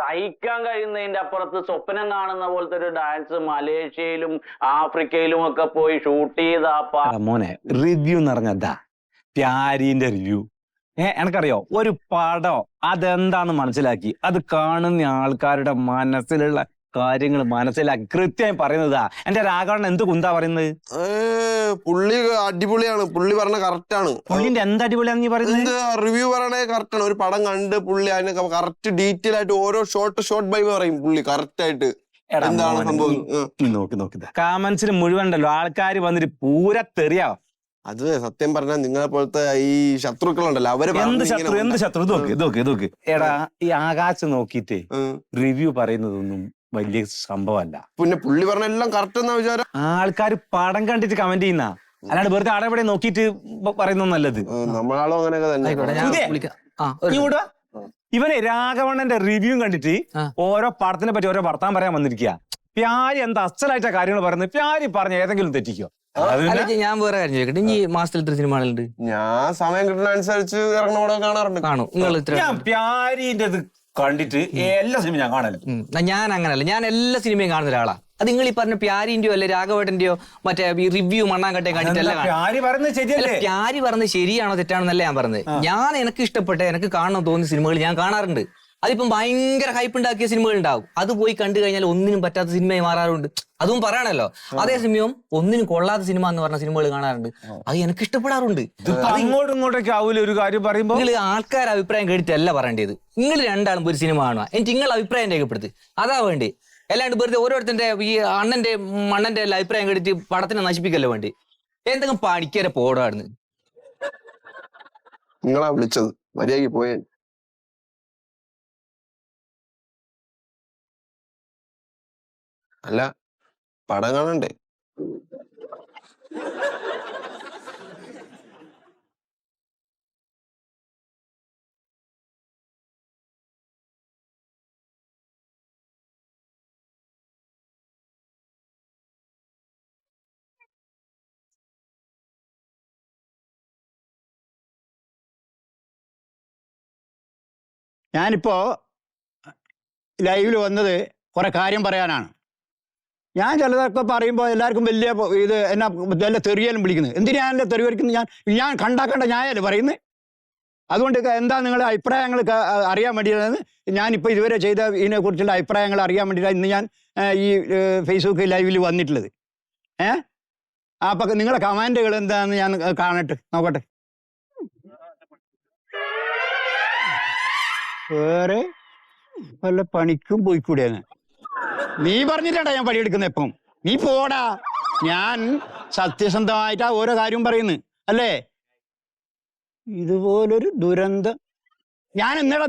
സഹിക്കാൻ കഴിയുന്നതിന്റെ അപ്പുറത്ത് സ്വപ്നം കാണുന്ന പോലത്തെ ഒരു ഡാൻസ് മലേഷ്യയിലും ആഫ്രിക്കയിലും ഒക്കെ പോയി ഷൂട്ട് ചെയ്ത മോനെ റിവ്യൂ എന്ന് പറഞ്ഞതാ പ്യാരിന്റെ റിവ്യൂ. എനക്കറിയോ ഒരു പടം അതെന്താന്ന് മനസ്സിലാക്കി അത് കാണുന്ന ആൾക്കാരുടെ മനസ്സിലുള്ള കാര്യങ്ങൾ മനസ്സിലാക്കി കൃത്യമായി പറയുന്നതാ. എന്റെ രാഘവണ്ണൻ എന്ത് കുന്താ പറയുന്നത്? പുള്ളി അടിപൊളിയാണ്, പുള്ളി പറഞ്ഞ കറക്റ്റ് ആണ്. പുള്ളിന്റെ എന്ത് അടിപൊളിയാന്ന് നീ പറയുന്നത്? റിവ്യൂ പറയണേ കറക്റ്റ് ആണ്. ഒരു പടം കണ്ട് പുള്ളി അതിന് കറക്റ്റ് ഡീറ്റെയിൽ ആയിട്ട് ഓരോ ഷോട്ട് ബൈ പറയും പുള്ളി കറക്റ്റ് ആയിട്ട്. എന്താണ് സംഭവം നോക്കി കമന്റ്സിൽ മുഴുവൻ ഉണ്ടല്ലോ ആൾക്കാർ വന്നിട്ട് പൂര തെറിയാവും. അത് സത്യം പറഞ്ഞാൽ നിങ്ങളെ പോലത്തെ ഈ ശത്രുക്കളുണ്ടല്ലോ അവര് എന്ത് ശത്രു നോക്ക് എടാ ഈ ആകാശം നോക്കിട്ട് റിവ്യൂ പറയുന്നതൊന്നും വലിയ സംഭവമല്ല. പിന്നെ പുള്ളി പറഞ്ഞ എല്ലാം കറക്റ്റ് എന്നാ വിചാരം. ആൾക്കാർ പടം കണ്ടിട്ട് കമന്റ് ചെയ്യുന്ന അല്ലാണ്ട് വെറുതെ ആടെ ഇവിടെ നോക്കിട്ട് പറയുന്ന നല്ലത്. നമ്മളാളും അങ്ങനെയൊക്കെ തന്നെ. ഇവനെ രാഘവണ്ണന്റെ റിവ്യൂ കണ്ടിട്ട് ഓരോ പടത്തിനെ പറ്റി ഓരോ വർത്താൻ പറയാൻ വന്നിരിക്കുക. പ്യാരി എന്താ അസലായിട്ട കാര്യങ്ങൾ പറയുന്നത്? പ്യാരി പറഞ്ഞ ഏതെങ്കിലും തെറ്റിക്കോ? ഞാൻ വേറെ കാര്യം ചോദിക്കട്ടെ, ഈ മാസത്തിൽ എത്ര സിനിമകളുണ്ട്? ഞാൻ സമയം കിട്ടുന്ന അനുസരിച്ച് ഇറങ്ങണ കാണാറുണ്ട്. കാണും നിങ്ങൾ? ഞാൻ പ്യാരിന്റെ കണ്ടിട്ട് എല്ലാ സിനിമ ഞാൻ കാണല്ലോ. ഞാൻ അങ്ങനല്ല, ഞാൻ എല്ലാ സിനിമയും കാണുന്ന ഒരാളാ. അത് നിങ്ങൾ ഈ പറഞ്ഞ പ്യാരിന്റെയോ അല്ലെ രാഘവേട്ടന്റെയോ മറ്റേ റിവ്യൂ മണ്ണാങ്കട്ടയും കണ്ടിട്ടല്ല. പ്യാരി പറഞ്ഞത് ശരിയാണോ തെറ്റാണെന്നല്ല ഞാൻ പറഞ്ഞത്. ഞാൻ എനിക്ക് ഇഷ്ടപ്പെട്ട എനിക്ക് കാണണം തോന്നിയ സിനിമകൾ ഞാൻ കാണാറുണ്ട്. അതിപ്പം ഭയങ്കര ഹൈപ്പ് ഉണ്ടാക്കിയ സിനിമകൾ ഉണ്ടാവും, അത് പോയി കണ്ടു കഴിഞ്ഞാൽ ഒന്നിനും പറ്റാത്ത സിനിമയായി മാറാറുണ്ട്. അതും പറയണല്ലോ. അതേ സമയം ഒന്നിനും കൊള്ളാത്ത സിനിമ എന്ന് പറഞ്ഞ സിനിമകൾ കാണാറുണ്ട്, അത് എനിക്ക് ഇഷ്ടപ്പെടാറുണ്ട്. അങ്ങോട്ടും ഇങ്ങോട്ടൊക്കെ ആവൂല ഒരു കാര്യം പറയുമ്പോൾ. നിങ്ങൾ ആൾക്കാരുടെ അഭിപ്രായം കേട്ടിട്ടല്ല പറയേണ്ടത്. നിങ്ങൾ രണ്ടാളും ഒരു സിനിമ കാണുക, എനിക്ക് നിങ്ങളുടെ അഭിപ്രായം രേഖപ്പെടുത്ത്, അതാ വേണ്ടി. അല്ലാണ്ട് വെറുതെ ഓരോരുത്തരുടെ ഈ അണ്ണന്റെ മണ്ണന്റെ എല്ലാം അഭിപ്രായം കേട്ടിട്ട് പടത്തിനെ നശിപ്പിക്കല്ലോ വേണ്ടി. എന്തെങ്കിലും പഠിക്കാരെ പോടാടുന്നു. നിങ്ങളാ വിളിച്ചത്, മര്യാദയ്ക്ക് പോയേ. അല്ല പടം കാണണ്ടേ? ഞാനിപ്പോ ലൈവിൽ വന്നത് കുറെ കാര്യം പറയാനാണ്. ഞാൻ ചിലതൊക്കെ പറയുമ്പോൾ എല്ലാവർക്കും വലിയ ഇത് എന്നാ വല്ല തെറിയാലും വിളിക്കുന്നത്. എന്തിനാണല്ലോ തെറി വരിക്കുന്നത്? ഞാൻ കണ്ടാക്കേണ്ട ന്യായമല്ലേ പറയുന്നത്. അതുകൊണ്ട് എന്താ നിങ്ങളുടെ അഭിപ്രായങ്ങൾ അറിയാൻ വേണ്ടിയിട്ടാണ് ഞാനിപ്പോൾ ഇതുവരെ ചെയ്ത ഇതിനെക്കുറിച്ചുള്ള അഭിപ്രായങ്ങൾ അറിയാൻ വേണ്ടിയിട്ടാണ് ഇന്ന് ഞാൻ ഈ ഫേസ്ബുക്ക് ലൈവിൽ വന്നിട്ടുള്ളത്. അപ്പം നിങ്ങളുടെ കമൻറ്റുകൾ എന്താണെന്ന് ഞാൻ നോക്കട്ടെ. വേറെ വല്ല പണിക്കും പോയിക്കൂടെയാണ്? നീ പറഞ്ഞിട്ടാ ഞാൻ പണിയെടുക്കുന്നത്. എപ്പം നീ പോടാ. ഞാൻ സത്യസന്ധമായിട്ടാ ഓരോ കാര്യം പറയുന്നു അല്ലേ? ഇതുപോലൊരു ദുരന്തം ഞാൻ എന്നാടാ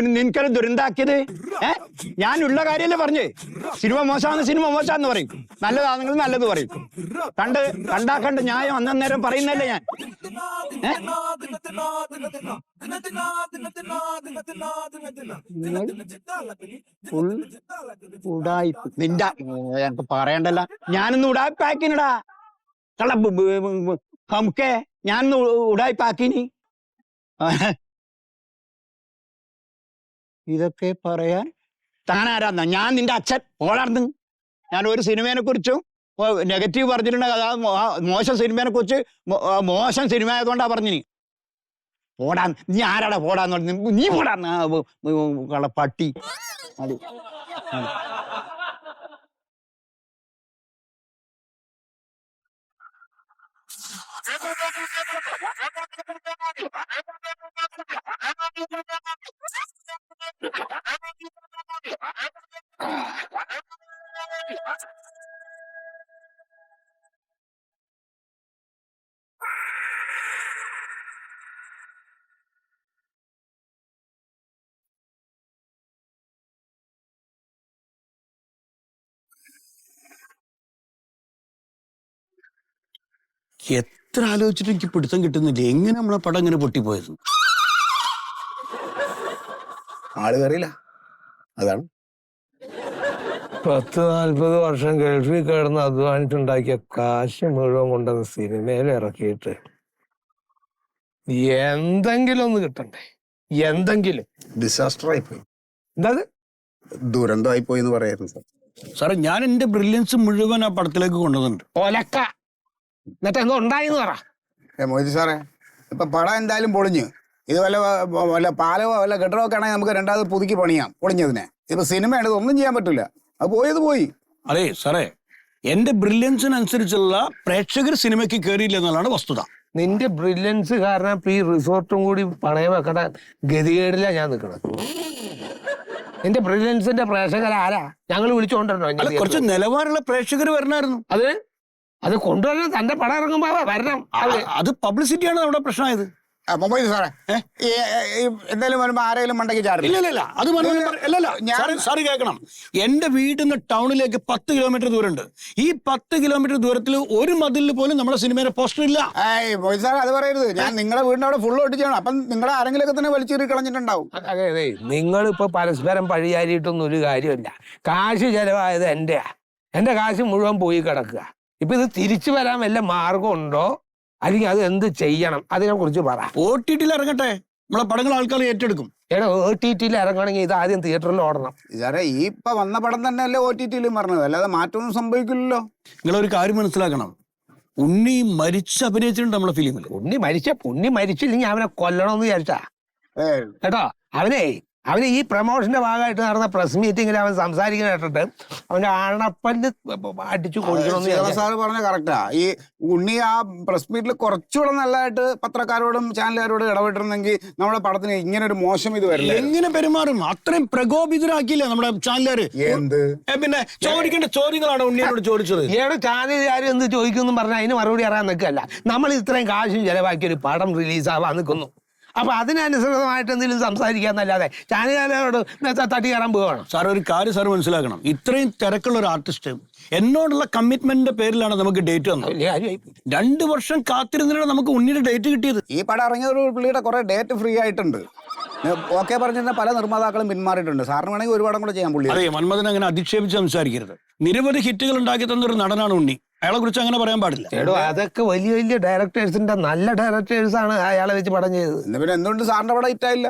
നിനക്കൊരു ദുരന്താക്കിയത്? ഞാനുള്ള കാര്യമല്ലേ പറഞ്ഞേ. സിനിമ മോശമാന്ന് പറയും, നല്ലതാണെങ്കിൽ നല്ലത് പറയും. കണ്ടാക്കണ്ട ന്യായം അന്നേരം പറയുന്നല്ലേ ഞാൻ. നിന്റെ എനിക്ക് പറയണ്ടല്ല. ഞാനൊന്ന് ഉടായ്പാക്കിനടാ കള്ള നമുക്കേ. ഞാനൊന്ന് ഉടായ്പാക്കിനി. ഇതൊക്കെ പറയാൻ താനാരാന്ന? ഞാൻ നിന്റെ അച്ഛൻ ഓളാർന്ന്. ഞാൻ ഒരു സിനിമയെ കുറിച്ചും നെഗറ്റീവ് പറഞ്ഞിട്ടുണ്ടെങ്കിൽ അതായത് മോശം സിനിമയെ കുറിച്ച് മോശം സിനിമ ആയതുകൊണ്ടാ പറഞ്ഞിനി. പോടാ നീ ആരാടാ പോടാന്ന് പറഞ്ഞു? നീ പോടാ പട്ടി. അത് എത്ര ആലോചിച്ചിട്ട് എനിക്ക് പിടുത്തം കിട്ടുന്നില്ല. എങ്ങനെ നമ്മളെ പടം ഇങ്ങനെ പൊട്ടിപ്പോയത്? ആള് കയറിയില്ല, അതാണ്. 40-40 വർഷം ഗൾഫിൽ കിടന്ന് അധ്വാനിച്ചുണ്ടാക്കിയ കാശ് മുഴുവൻ കൊണ്ടുവന്ന് സിനിമയിൽ ഇറക്കിയിട്ട് എന്തെങ്കിലും ഒന്ന് കിട്ടണ്ടേ? എന്തെങ്കിലും ഡിസാസ്റ്റർ ആയിപ്പോയി. എന്താ ദുരന്തമായി പോയി എന്ന് പറയായിരുന്നു സാർ. സാറേ ഞാൻ എന്റെ ബ്രില്യൻസ് മുഴുവൻ ആ പടത്തിലേക്ക് കൊണ്ടുവന്നിട്ടുണ്ട്. ഒലക്ക എന്നിട്ട് എന്തോ ഉണ്ടായിന്ന് പറ. മൊയ്തി സാറേ, ഇപ്പൊ പടം എന്തായാലും പൊളിഞ്ഞു. ഇത് വല്ല പാലോ വല്ല കെട്ടിടമോ ഒക്കെ ആണെങ്കിൽ നമുക്ക് രണ്ടാമത് പുതുക്കി പണിയാം പൊളിഞ്ഞതിനെ. ഇപ്പൊ സിനിമയാണ്, ഇതൊന്നും ചെയ്യാൻ പറ്റില്ല. അത് പോയത് പോയി. അതെ സാറേ, എന്റെ ബ്രില്യൻസിനനുസരിച്ചുള്ള പ്രേക്ഷകർ സിനിമയ്ക്ക് കയറിയില്ല എന്നുള്ളതാണ് വസ്തുത. നിന്റെ ബ്രില്യൻസ് കാരണം ഇപ്പൊ ഈ റിസോർട്ടും കൂടി പണയം വെക്കണ ഗതികേടിലാണ് ഞാൻ നിൽക്കുന്നത്. നിന്റെ ബ്രില്യൻസിന്റെ പ്രേക്ഷകർ ആരാ? ഞങ്ങൾ വിളിച്ചോണ്ടോ? കുറച്ച് നിലവാരമുള്ള പ്രേക്ഷകർ വരണമായിരുന്നു. അത് കൊണ്ടുവരണം. തന്റെ പടം ഇറങ്ങുമ്പോ വരണം. അത് പബ്ലിസിറ്റിയാണ് നമ്മുടെ പ്രശ്നമായത്. മൊയ്തി സാറേ, എന്തായാലും വരുമ്പോ ആരെങ്കിലും മണ്ടയ്ക്ക് ചാടില്ല. ഇല്ല അത് സാറ് കേൾക്കണം. എന്റെ വീട്ടിൽ നിന്ന് ടൗണിലേക്ക് 10 കിലോമീറ്റർ ദൂരമുണ്ട്. ഈ 10 കിലോമീറ്റർ ദൂരത്തിൽ ഒരു മതിലിൽ പോലും നമ്മുടെ സിനിമയുടെ പോസ്റ്റർ ഇല്ല. മൊയ്തി സാർ അത് പറയരുത്. ഞാൻ നിങ്ങളുടെ വീടിന്റെ അവിടെ ഫുള്ള് ഒട്ടിച്ചാണ്. അപ്പം നിങ്ങളെ ആരെങ്കിലൊക്കെ തന്നെ വലിച്ചേറി കളഞ്ഞിട്ടുണ്ടാവും. അതെ, നിങ്ങളിപ്പോ പരസ്പരം പഴിയാരിയിട്ടൊന്നും ഒരു കാര്യമില്ല. കാശ് ചെലവായത് എന്റെ കാശ് മുഴുവൻ പോയി കിടക്കുക. ഇപ്പൊ ഇത് തിരിച്ചു വരാൻ വല്ല മാർഗമുണ്ടോ? അല്ലെങ്കിൽ അത് എന്ത് ചെയ്യണം? അതിനെ കുറിച്ച് പറ. OTT ഇറങ്ങട്ടെ, നമ്മളെ പടങ്ങൾ ആൾക്കാർ ഏറ്റെടുക്കും. OTT ഇറങ്ങണമെങ്കിൽ ഇത് ആദ്യം തിയേറ്ററിൽ ഓടണം. സാറേ, ഈ ഇപ്പൊ വന്ന പടം തന്നെ അല്ലേ OTT പറഞ്ഞത്, അല്ലാതെ മാറ്റമൊന്നും സംഭവിക്കില്ലല്ലോ. നിങ്ങളൊരു കാര്യം മനസ്സിലാക്കണം. ഉണ്ണി മരിച്ച് അഭിനയിച്ചിട്ടുണ്ട് നമ്മളെ ഫിലിമിൽ. ഉണ്ണി മരിച്ചില്ലെങ്കിൽ അവനെ കൊല്ലണമെന്ന് വിചാരിച്ചാ കേട്ടോ. അവന് ഈ പ്രമോഷന്റെ ഭാഗമായിട്ട് നടന്ന പ്രസ് മീറ്റിംഗിൽ അവൻ സംസാരിക്കുന്ന കേട്ടിട്ട് അവന്റെ ആണപ്പല്ല് അടിച്ചു കൊടുക്കണമെന്ന്. സാറ് പറഞ്ഞ കറക്റ്റാ. ഈ ഉണ്ണി ആ പ്രസ് മീറ്റിൽ കുറച്ചുകൂടെ നല്ലതായിട്ട് പത്രക്കാരോടും ചാനലുകാരോടും ഇടപെട്ടിരുന്നെങ്കിൽ നമ്മുടെ പടത്തിന് ഇങ്ങനെ ഒരു മോശം ഇത് വരില്ല. എങ്ങനെ പെരുമാറും? അത്രയും പ്രകോപിതരാക്കിയില്ലേ നമ്മുടെ ചാനലുകാര്. പിന്നെ ചോദിക്കേണ്ട ചോദ്യങ്ങളാണ് ഉണ്ണിയോട് ചോദിച്ചത്. ചാനലുകാർ എന്ത് ചോദിക്കുന്നു പറഞ്ഞാൽ അതിന് മറുപടി അറിയാൻ നിൽക്കല്ല. നമ്മൾ ഇത്രയും കാശും ചെലവാക്കി ഒരു പടം റിലീസാവാൻ നിൽക്കുന്നു. അപ്പൊ അതിനനുസൃതമായിട്ട് എന്തെങ്കിലും സംസാരിക്കാന്നല്ലാതെ ചാനലുകാരോട് തട്ടി കയറാൻ പോവുകയാണ്. സാർ ഒരു കാര്യം സാർ മനസ്സിലാക്കണം. ഇത്രയും തിരക്കുള്ള ഒരു ആർട്ടിസ്റ്റ് എന്നോടുള്ള കമ്മിറ്റ്മെന്റിന്റെ പേരിലാണ് നമുക്ക് ഡേറ്റ് തന്നത്. 2 വർഷം കാത്തിരുന്നിട്ടാണ് നമുക്ക് ഉണ്ണിയുടെ ഡേറ്റ് കിട്ടിയത്. ഈ പടം ഇറങ്ങിയ ഒരു പുള്ളിയുടെ കുറെ ഡേറ്റ് ഫ്രീ ആയിട്ടുണ്ട്. ഓക്കെ പറഞ്ഞിരുന്ന പല നിർമ്മാതാക്കളും പിന്മാറിയിട്ടുണ്ട്. സാറിന് വേണമെങ്കിൽ ഒരു പടം കൂടെ ചെയ്യാൻ പുള്ളി. അതെ, മന്മഥൻ അങ്ങനെ അധിക്ഷേപിച്ച് സംസാരിക്കരുത്. നിരവധി ഹിറ്റുകൾ ഉണ്ടാക്കി തന്നൊരു നടനാണ് ഉണ്ണി. അയാളെ കുറിച്ച് അങ്ങനെ പറയാൻ പാടില്ല. അതൊക്കെ വലിയ വലിയ ഡയറക്ടേഴ്സിന്റെ നല്ല ഡയറക്ടേഴ്സാണ് അയാളെ വെച്ച് പടം ചെയ്തത്. പിന്നെ എന്തുകൊണ്ട് സാറിന്റെ പടം ഹിറ്റായില്ല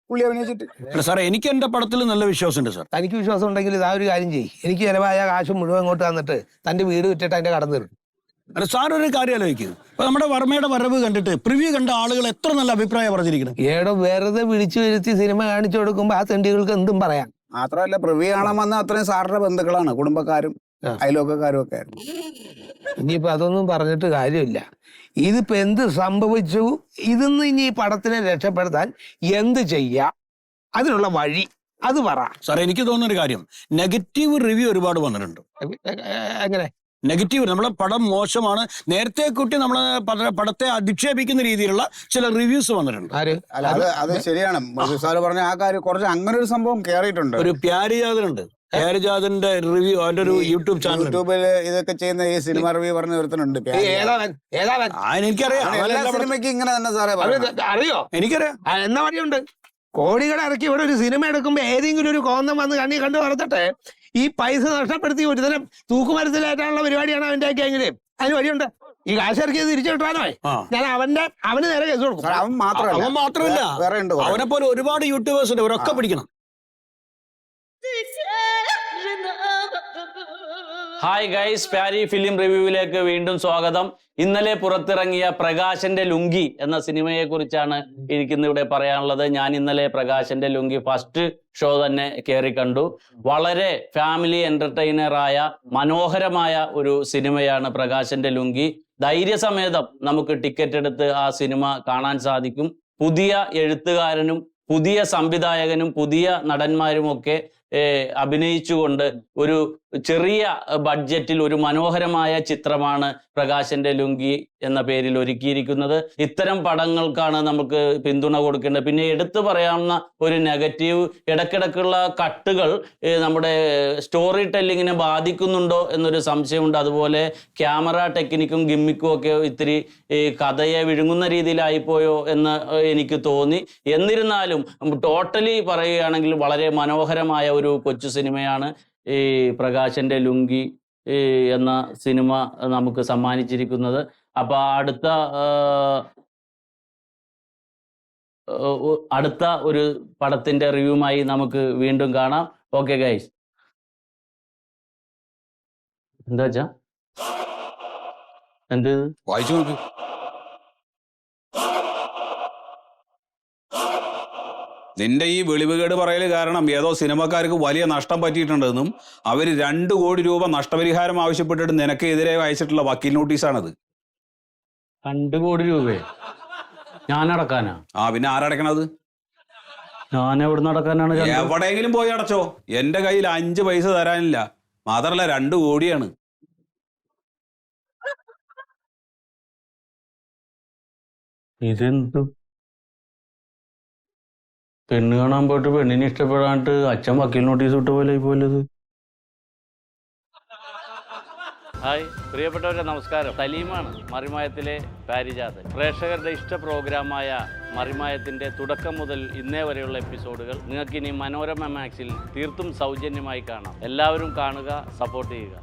പുള്ളി അഭിനയിച്ചിട്ട്? സാറേ, എനിക്ക് എന്റെ പടത്തിൽ നല്ല വിശ്വാസമുണ്ട് സാർ. തനിക്ക് വിശ്വാസം ഉണ്ടെങ്കിൽ ഇതാ ഒരു കാര്യം ചെയ്യും. എനിക്ക് ചിലവായ കാശ് മുഴുവൻ ഇങ്ങോട്ട് തന്നിട്ട് തന്റെ വീട് വിറ്റിട്ട് അതിന്റെ കടന്നു തരും. അല്ല, സാർ ഒരു കാര്യം ആലോചിക്കും. ഇപ്പൊ നമ്മുടെ വർമ്മയുടെ വരവ് കണ്ടിട്ട് പ്രിവ്യൂ കണ്ട ആളുകൾ എത്ര നല്ല അഭിപ്രായം പറഞ്ഞിരിക്കണം. വെറുതെ വിളിച്ചു വരുത്തി സിനിമ കാണിച്ചു കൊടുക്കുമ്പോ ആ തെണ്ടികൾക്ക് എന്തും പറയാം. മാത്രമല്ല, പ്രിവ്യൂ കാണാൻ വന്ന അത്രയും സാറിന്റെ ബന്ധുക്കളാണ്, കുടുംബക്കാരും അയൽവക്കക്കാരും ഒക്കെ ആയിരുന്നു. ഇനിയിപ്പോ അതൊന്നും പറഞ്ഞിട്ട് കാര്യമില്ല. ഇതിപ്പോ എന്ത് സംഭവിച്ചു, ഇതിന്ന് ഇനി ഈ പടത്തിനെ രക്ഷപ്പെടുത്താൻ എന്ത് ചെയ്യാം, അതിനുള്ള വഴി അത് പറ. സാർ, എനിക്ക് തോന്നുന്ന ഒരു കാര്യം, നെഗറ്റീവ് റിവ്യൂ ഒരുപാട് വന്നിട്ടുണ്ട്. എങ്ങനെ നെഗറ്റീവ്? നമ്മളെ പടം മോശമാണ്, നേരത്തെ കൂട്ടി നമ്മളെ പടത്തെ അധിക്ഷേപിക്കുന്ന രീതിയിലുള്ള ചില റിവ്യൂസ് വന്നിട്ടുണ്ട്. അത് ശരിയാണ്. സാറ് പറഞ്ഞ ആ കാര്യം കുറച്ച് അങ്ങനെ ഒരു സംഭവം കേറിയിട്ടുണ്ട്. ഒരു പ്യാരിജാതനുണ്ട്, പ്യാരിജാതന്റെ റിവ്യൂ, അവന്റെ ഒരു യൂട്യൂബ് ചാനൽ. യൂട്യൂബിൽ ഇതൊക്കെ ചെയ്യുന്ന ഈ സിനിമ റിവ്യൂ പറഞ്ഞ ഒരുത്തനുണ്ട്. എനിക്കറിയാം. സിനിമയ്ക്ക് ഇങ്ങനെ തന്നെ സാറേ അറിയോ? എനിക്കറിയാം. എന്നാ വഴിയുണ്ട്. കോടികളെ ഇറക്കി ഇവിടെ ഒരു സിനിമ എടുക്കുമ്പോ ഏതെങ്കിലും ഒരു കോന്തം വന്ന് കണ്ണി കണ്ടു വളർത്തട്ടെ. ഈ പൈസ നഷ്ടപ്പെടുത്തി ഒരുതരം തൂക്കുമരത്തിലേറ്റാനുള്ള പരിപാടിയാണ് അവന്റെ ഒക്കെ. എങ്കിലും അതിന് വഴിയുണ്ട്. ഈ കാശ് ഇറക്കിയത് തിരിച്ചു കിട്ടാനോ ഞാൻ അവന് നേരെ കേസ് കൊടുക്കും. അവൻ മാത്രമല്ല, അവനെ പോലെ ഒരുപാട് യൂട്യൂബേഴ്സ് ഉണ്ട്, അവരൊക്കെ പിടിക്കണം. ഹായ് ഗൈസ്, പ്യാരി ഫിലിം റിവ്യൂവിലേക്ക് വീണ്ടും സ്വാഗതം. ഇന്നലെ പുറത്തിറങ്ങിയ പ്രകാശന്റെ ലുങ്കി എന്ന സിനിമയെ കുറിച്ചാണ് എനിക്കിന്നിവിടെ പറയാനുള്ളത്. ഞാൻ ഇന്നലെ പ്രകാശന്റെ ലുങ്കി ഫസ്റ്റ് ഷോ തന്നെ കയറി കണ്ടു. വളരെ ഫാമിലി എന്റർടൈനറായ മനോഹരമായ ഒരു സിനിമയാണ് പ്രകാശന്റെ ലുങ്കി. ധൈര്യസമേതം നമുക്ക് ടിക്കറ്റ് എടുത്ത് ആ സിനിമ കാണാൻ സാധിക്കും. പുതിയ എഴുത്തുകാരനും പുതിയ സംവിധായകനും പുതിയ നടന്മാരുമൊക്കെ അഭിനയിച്ചുകൊണ്ട് ഒരു ചെറിയ ബഡ്ജറ്റിൽ ഒരു മനോഹരമായ ചിത്രമാണ് പ്രകാശന്റെ ലുങ്കി എന്ന പേരിൽ ഒരുക്കിയിരിക്കുന്നത്. ഇത്തരം പടങ്ങൾക്കാണ് നമുക്ക് പിന്തുണ കൊടുക്കേണ്ടത്. പിന്നെ എടുത്തു പറയാവുന്ന ഒരു നെഗറ്റീവ്, ഇടക്കിടക്കുള്ള കട്ടുകൾ നമ്മുടെ സ്റ്റോറി ടെല്ലിങ്ങിനെ ബാധിക്കുന്നുണ്ടോ എന്നൊരു സംശയമുണ്ട്. അതുപോലെ ക്യാമറ ടെക്നിക്കും ഗിമ്മിക്കും ഒക്കെ ഇത്തിരി കഥയെ വിഴുങ്ങുന്ന രീതിയിലായിപ്പോയോ എന്ന് എനിക്ക് തോന്നി. എന്നിരുന്നാലും ടോട്ടലി പറയുകയാണെങ്കിൽ വളരെ മനോഹരമായ ഒരു കൊച്ചു സിനിമയാണ് ഈ പ്രകാശന്റെ ലുങ്കി എന്ന സിനിമ നമുക്ക് സമ്മാനിച്ചിരിക്കുന്നത്. അപ്പൊ അടുത്ത ഒരു പടത്തിന്റെ റിവ്യൂമായി നമുക്ക് വീണ്ടും കാണാം. Okay guys. എന്താ വെച്ചാ എന്ത് വായിച്ചു നോക്ക്. നിന്റെ ഈ വെളിവുകേട് പറയല് കാരണം ഏതോ സിനിമക്കാർക്ക് വലിയ നഷ്ടം പറ്റിയിട്ടുണ്ടെന്നും അവർ 2 കോടി രൂപ നഷ്ടപരിഹാരം ആവശ്യപ്പെട്ടിട്ട് നിനക്കെതിരെ അയച്ചിട്ടുള്ള വക്കീൽ നോട്ടീസാണത്. 2 കോടി രൂപയെ ഞാനടക്കാനാ? ആ പിന്നെ ആരടക്കണത്? ഞാൻ എവിടെ നടക്കാനാണ്? എവിടെയെങ്കിലും പോയി അടച്ചോ. എന്റെ കയ്യിൽ 5 പൈസ തരാനില്ല. മാത്രല്ല 2 കോടിയാണ്. ഇതെന്തു പെണ്ണ് കാണാൻ പോയിട്ട് പെണ്ണിനെ ഇഷ്ടപ്പെടാണ്ട് അച്ഛൻ വക്കീൽ നോട്ടീസ് വിട്ട പോലെ പോലത്. ഹായ് പ്രിയപ്പെട്ടവരെ, നമസ്കാരം. സലീമാണ്, മറിമായത്തിലെ പാരിജാതൻ. പ്രേക്ഷകരുടെ ഇഷ്ട പ്രോഗ്രാമായ മറിമായത്തിന്റെ തുടക്കം മുതൽ ഇന്നേ വരെയുള്ള എപ്പിസോഡുകൾ നിങ്ങൾക്കിനി മനോരമ മാക്സിൽ തീർത്തും സൗജന്യമായി കാണാം. എല്ലാവരും കാണുക, സപ്പോർട്ട് ചെയ്യുക.